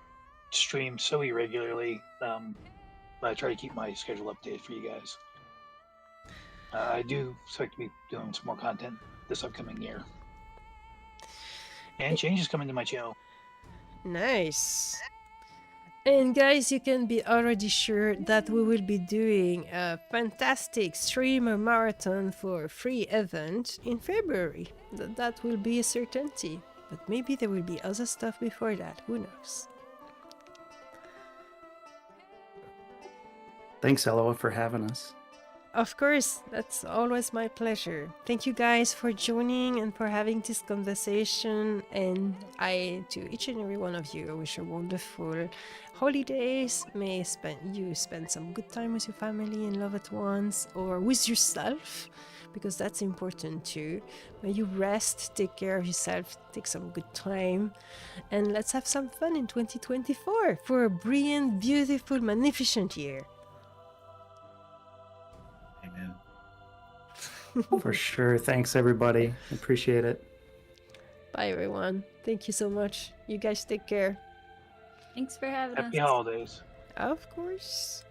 stream so irregularly, but I try to keep my schedule updated for you guys. I do expect to be doing some more content this upcoming year. And changes coming to my channel. Nice. And guys, you can be already sure that we will be doing a fantastic streamer marathon for a free event in February. That will be a certainty. But maybe there will be other stuff before that, who knows? Thanks, Elloa, for having us. Of course, that's always my pleasure. Thank you guys for joining and for having this conversation. And to each and every one of you, I wish a wonderful holidays. May you spend some good time with your family and loved ones, or with yourself, because that's important too. May you rest, take care of yourself, take some good time, and let's have some fun in 2024 for a brilliant, beautiful, magnificent year. Amen. For sure. Thanks, everybody. Appreciate it. Bye, everyone. Thank you so much. You guys take care. Thanks for having us. Happy holidays. Of course.